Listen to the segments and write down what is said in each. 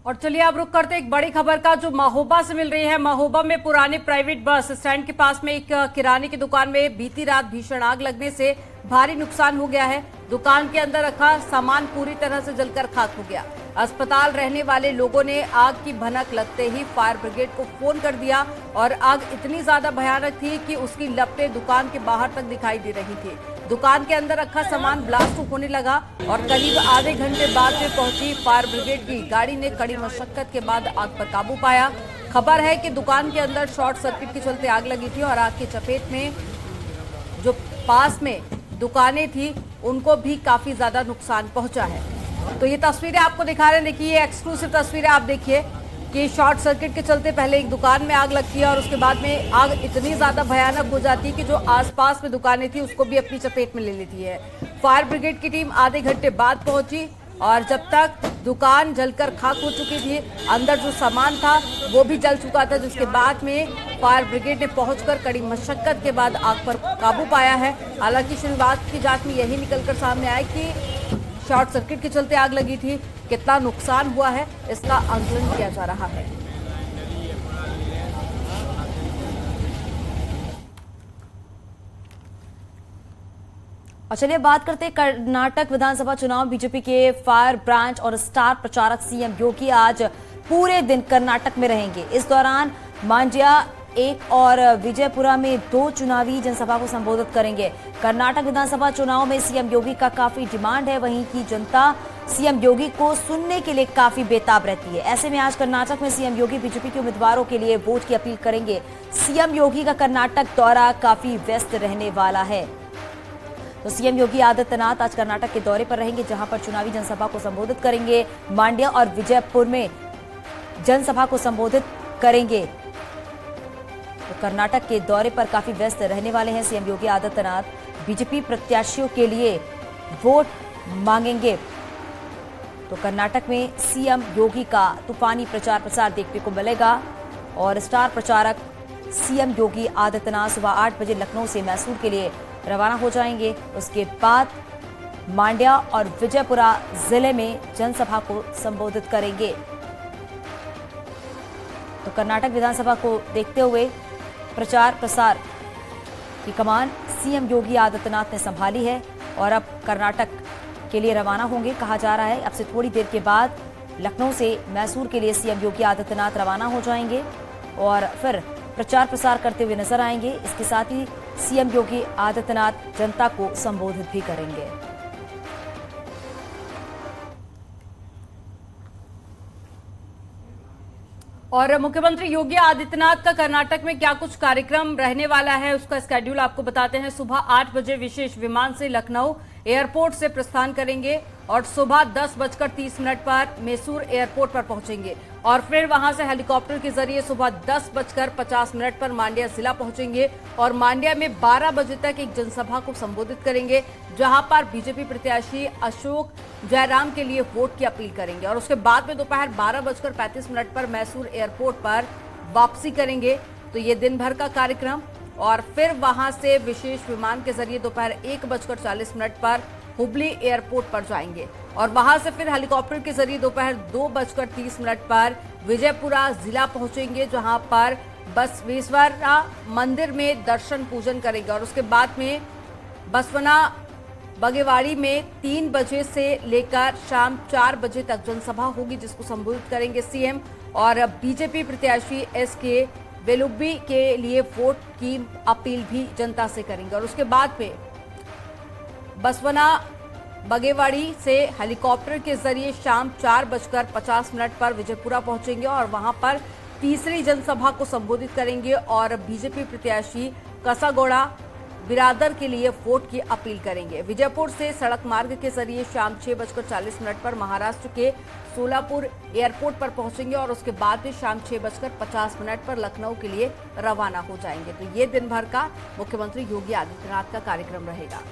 और चलिए अब रुक करते एक बड़ी खबर का जो महोबा से मिल रही है। महोबा में पुराने प्राइवेट बस स्टैंड के पास में एक किराने की दुकान में बीती रात भीषण आग लगने से भारी नुकसान हो गया है। दुकान के अंदर रखा सामान पूरी तरह से जलकर खाक हो गया। अस्पताल रहने वाले लोगों ने आग की भनक लगते ही फायर ब्रिगेड को फोन कर दिया और आग इतनी ज्यादा भयानक थी कि उसकी लपटें दुकान के बाहर तक दिखाई दे रही थी। दुकान के अंदर रखा सामान ब्लास्ट होने लगा और करीब आधे घंटे बाद में पहुंची फायर ब्रिगेड की गाड़ी ने कड़ी मशक्कत के बाद आग पर काबू पाया। खबर है कि दुकान के अंदर शॉर्ट सर्किट के चलते आग लगी थी और आग की चपेट में जो पास में दुकानें थी उनको भी काफी ज्यादा नुकसान पहुंचा है। तो ये तस्वीरें आपको दिखा रहे हैं, देखिए ये एक्सक्लूसिव तस्वीरें आप देखिए कि शॉर्ट सर्किट के चलते पहले एक दुकान में आग लगती है और उसके बाद में आग इतनी ज्यादा भयानक हो जाती है कि जो आसपास में दुकानें थी उसको भी अपनी चपेट में ले लेती है। फायर ब्रिगेड की टीम आधे घंटे बाद पहुंची और जब तक दुकान जलकर खाक हो चुकी थी, अंदर जो सामान था वो भी जल चुका था, जिसके बाद में फायर ब्रिगेड ने पहुंचकर कड़ी मशक्कत के बाद आग पर काबू पाया है। हालांकि शुरुआत की जांच में यही निकलकर सामने आया कि शॉर्ट सर्किट के चलते आग लगी थी। कितना नुकसान हुआ है इसका आकलन किया जा रहा है। और चलिए बात करते हैं कर्नाटक विधानसभा चुनाव। बीजेपी के फायर ब्रांच और स्टार प्रचारक सीएम योगी आज पूरे दिन कर्नाटक में रहेंगे। इस दौरान मांड्या एक और विजयपुरा में 2 चुनावी जनसभा को संबोधित करेंगे। कर्नाटक विधानसभा चुनाव में सीएम योगी का काफी डिमांड है, वहीं की जनता सीएम योगी को सुनने के लिए काफी बेताब रहती है। ऐसे में आज कर्नाटक में सीएम योगी बीजेपी के उम्मीदवारों के लिए वोट की अपील करेंगे। सीएम योगी का कर्नाटक दौरा काफी व्यस्त रहने वाला है। तो सीएम योगी आदित्यनाथ आज कर्नाटक के दौरे पर रहेंगे, जहां पर चुनावी जनसभा को संबोधित करेंगे। मांड्या और विजयपुर में जनसभा को संबोधित करेंगे। तो कर्नाटक के दौरे पर काफी व्यस्त रहने वाले हैं सीएम योगी आदित्यनाथ। बीजेपी प्रत्याशियों के लिए वोट मांगेंगे। तो कर्नाटक में सीएम योगी का तूफानी प्रचार प्रसार देखने को मिलेगा और स्टार प्रचारक सीएम योगी आदित्यनाथ सुबह 8 बजे लखनऊ से मैसूर के लिए रवाना हो जाएंगे। उसके बाद मांड्या और विजयपुरा जिले में जनसभा को संबोधित करेंगे। तो कर्नाटक विधानसभा को देखते हुए प्रचार प्रसार की कमान सीएम योगी आदित्यनाथ ने संभाली है और अब कर्नाटक के लिए रवाना होंगे। कहा जा रहा है अब से थोड़ी देर के बाद लखनऊ से मैसूर के लिए सीएम योगी आदित्यनाथ रवाना हो जाएंगे और फिर प्रचार प्रसार करते हुए नजर आएंगे। इसके साथ ही सीएम योगी आदित्यनाथ जनता को संबोधित भी करेंगे। और मुख्यमंत्री योगी आदित्यनाथ का कर्नाटक में क्या कुछ कार्यक्रम रहने वाला है उसका स्केड्यूल आपको बताते हैं। सुबह 8 बजे विशेष विमान से लखनऊ एयरपोर्ट से प्रस्थान करेंगे और सुबह 10:30 पर मैसूर एयरपोर्ट पर पहुंचेंगे और फिर वहां से हेलीकॉप्टर के जरिए सुबह 10:50 पर मांड्या जिला पहुंचेंगे और मांड्या में 12 बजे तक एक जनसभा को संबोधित करेंगे, जहां पर बीजेपी प्रत्याशी अशोक जयराम के लिए वोट की अपील करेंगे और उसके बाद में दोपहर 12:35 पर मैसूर एयरपोर्ट पर वापसी करेंगे। तो ये दिन भर का कार्यक्रम और फिर वहां से विशेष विमान के जरिए दोपहर 1:40 पर हुबली एयरपोर्ट पर जाएंगे और वहां से फिर हेलीकॉप्टर के जरिए दोपहर 2:30 पर विजयपुरा जिला पहुंचेंगे, जहां पर बसवेश्वरा मंदिर में दर्शन पूजन करेंगे और उसके बाद में बसवना बगेवाड़ी में 3 बजे से लेकर शाम 4 बजे तक जनसभा होगी, जिसको संबोधित करेंगे सीएम और बीजेपी प्रत्याशी एसके वेलुब्बी के लिए वोट की अपील भी जनता से करेंगे और उसके बाद में बसवना बगेवाड़ी से हेलीकॉप्टर के जरिए शाम 4:50 पर विजयपुरा पहुंचेंगे और वहां पर तीसरी जनसभा को संबोधित करेंगे और बीजेपी प्रत्याशी कसागौड़ा बिरादर के लिए वोट की अपील करेंगे। विजयपुर से सड़क मार्ग के जरिए शाम 6:40 पर महाराष्ट्र के सोलापुर एयरपोर्ट पर पहुंचेंगे और उसके बाद में शाम 6:50 पर लखनऊ के लिए रवाना हो जाएंगे। तो ये दिन भर का मुख्यमंत्री योगी आदित्यनाथ का कार्यक्रम रहेगा।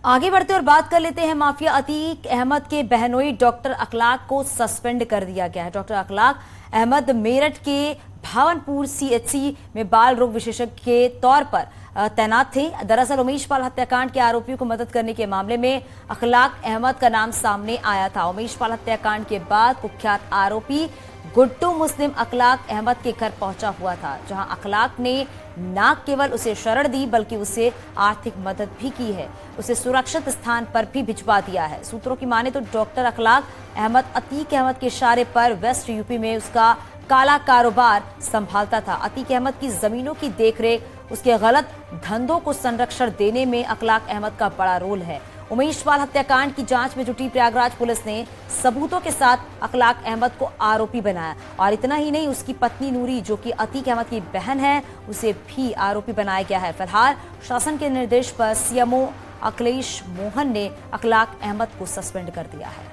आगे बढ़ते और बात कर लेते हैं माफिया अतीक अहमद के बहनोई डॉक्टर अखलाक को सस्पेंड कर दिया गया है। डॉक्टर अखलाक अहमद मेरठ के भावनपुर सीएचसी में बाल रोग विशेषज्ञ के तौर पर तैनात थे। दरअसल उमेश पाल हत्याकांड के आरोपियों को मदद करने के मामले में अखलाक अहमद का नाम सामने आया था। उमेश पाल हत्याकांड के बाद कुख्यात आरोपी गुड्डू मुस्लिम अखलाक अहमद के घर पहुंचा हुआ था, जहां अखलाक ने न केवल उसे शरण दी बल्कि उसे आर्थिक मदद भी की है। उसे सुरक्षित स्थान पर भी भिजवा दिया है। सूत्रों की माने तो डॉक्टर अखलाक अहमद अतीक अहमद के इशारे पर वेस्ट यूपी में उसका काला कारोबार संभालता था। अतीक अहमद की जमीनों की देखरेख, उसके गलत धंधों को संरक्षण देने में अखलाक अहमद का बड़ा रोल है। उमेश पाल हत्याकांड की जांच में जुटी प्रयागराज पुलिस ने सबूतों के साथ अखलाक अहमद को आरोपी बनाया, और इतना ही नहीं, उसकी पत्नी नूरी जो कि अतीक अहमद की बहन है, उसे भी आरोपी बनाया गया है। फिलहाल शासन के निर्देश पर सीएमओ अखिलेश मोहन ने अखलाक अहमद को सस्पेंड कर दिया है।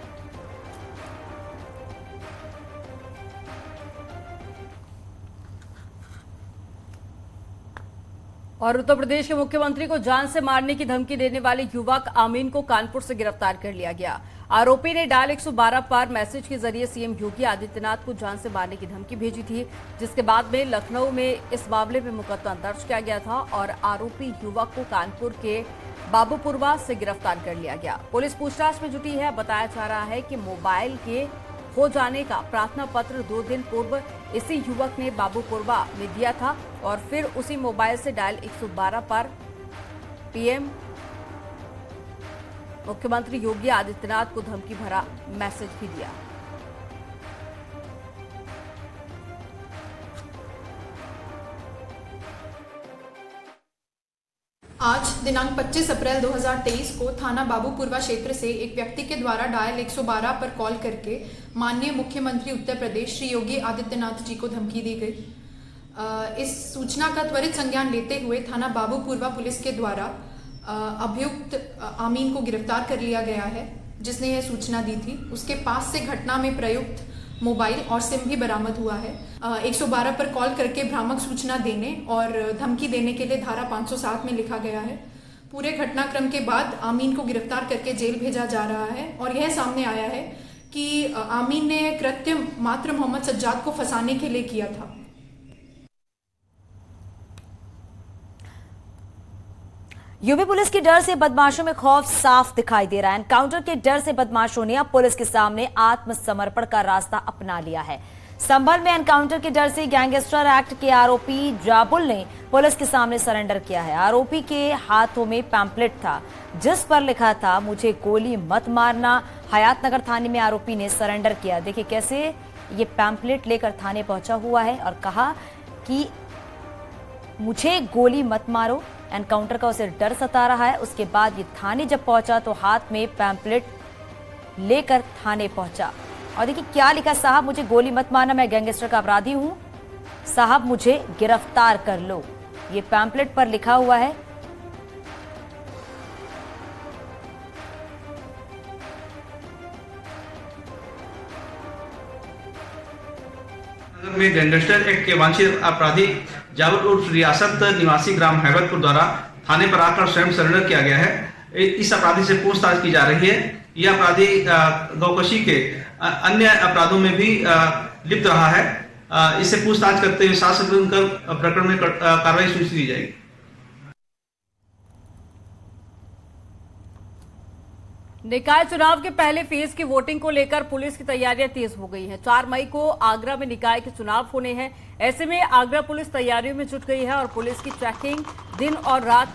और उत्तर प्रदेश के मुख्यमंत्री को जान से मारने की धमकी देने वाले युवक आमीन को कानपुर से गिरफ्तार कर लिया गया। आरोपी ने डायल 112 पर मैसेज के जरिए सीएम योगी आदित्यनाथ को जान से मारने की धमकी भेजी थी, जिसके बाद में लखनऊ में इस मामले में मुकदमा दर्ज किया गया था और आरोपी युवक को कानपुर के बाबूपुरवा से गिरफ्तार कर लिया गया। पुलिस पूछताछ में जुटी है। बताया जा रहा है कि मोबाइल के हो जाने का प्रार्थना पत्र 2 दिन पूर्व इसी युवक ने बाबूपुरवा में दिया था और फिर उसी मोबाइल से डायल 112 पर पीएम मुख्यमंत्री योगी आदित्यनाथ को धमकी भरा मैसेज भी दिया। आज दिनांक 25 अप्रैल 2023 को थाना बाबूपुरवा क्षेत्र से एक व्यक्ति के द्वारा डायल 112 पर कॉल करके माननीय मुख्यमंत्री उत्तर प्रदेश श्री योगी आदित्यनाथ जी को धमकी दी गई। इस सूचना का त्वरित संज्ञान लेते हुए थाना बाबूपुरवा पुलिस के द्वारा अभियुक्त आमीन को गिरफ्तार कर लिया गया है, जिसने यह सूचना दी थी। उसके पास से घटना में प्रयुक्त मोबाइल और सिम भी बरामद हुआ है। 112 पर कॉल करके भ्रामक सूचना देने और धमकी देने के लिए धारा 507 में लिखा गया है। पूरे घटनाक्रम के बाद आमीन को गिरफ्तार करके जेल भेजा जा रहा है और यह सामने आया है कि आमीन ने कृत्य मात्र मोहम्मद सज्जाद को फंसाने के लिए किया था। यूपी पुलिस के डर से बदमाशों में खौफ साफ दिखाई दे रहा है। एनकाउंटर के डर से बदमाशों ने अब पुलिस के सामने आत्मसमर्पण का रास्ता अपना लिया है। संभल में एनकाउंटर के डर से गैंगस्टर एक्ट के आरोपी जाबुल ने पुलिस के सामने सरेंडर किया है। आरोपी के हाथों में पैम्पलेट था जिस पर लिखा था, मुझे गोली मत मारना। हयातनगर थाने में आरोपी ने सरेंडर किया। देखिए कैसे ये पैम्पलेट लेकर थाने पहुंचा हुआ है और कहा कि मुझे गोली मत मारो। एनकाउंटर का उसे डर सता रहा है। उसके बाद ये थाने जब पहुंचा तो हाथ में पैम्पलेट लेकर थाने पहुंचा और देखिए क्या लिखा, साहब मुझे गोली मत मारना, मैं गैंगस्टर का अपराधी हूं, साहब मुझे गिरफ्तार कर लो। ये पैम्पलेट पर लिखा हुआ है। में गैंगस्टर एक्ट के वांछित अपराधी जावेद उर्फ रियासत निवासी ग्राम हैबतपुर द्वारा थाने पर आकर स्वयं सरेंडर किया गया है। इस अपराधी से पूछताछ की जा रही है। यह अपराधी गौकशी के अन्य अपराधों में भी लिप्त रहा है। इससे पूछताछ करते हुए शासन कर प्रकरण में कार्रवाई सुनिश्चित की जाएगी। निकाय चुनाव के पहले फेज की वोटिंग को लेकर पुलिस की तैयारियां तेज हो गई हैं। 4 मई को आगरा में निकाय के चुनाव होने हैं। ऐसे में आगरा पुलिस तैयारियों में जुट गई है और पुलिस की चेकिंग दिन और रात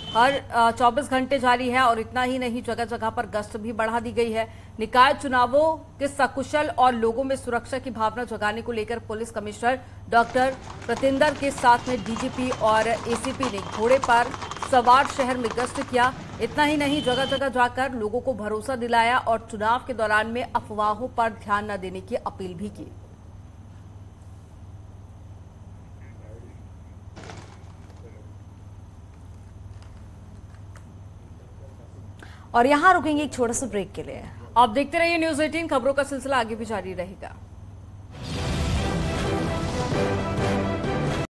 हर 24 घंटे जारी है। और इतना ही नहीं, जगह जगह पर गश्त भी बढ़ा दी गई है। निकाय चुनावों के सकुशल और लोगों में सुरक्षा की भावना जगाने को लेकर पुलिस कमिश्नर डॉक्टर प्रतिंदर के साथ में डीजीपी और एसीपी ने घोड़े पर सवार शहर में गश्त किया। इतना ही नहीं, जगह जगह जाकर लोगों को भरोसा दिलाया और चुनाव के दौरान में अफवाहों पर ध्यान न देने की अपील भी की। और यहां रुकेंगे एक छोटा सा ब्रेक के लिए। आप देखते रहिए न्यूज़ 18, खबरों का सिलसिला आगे भी जारी रहेगा।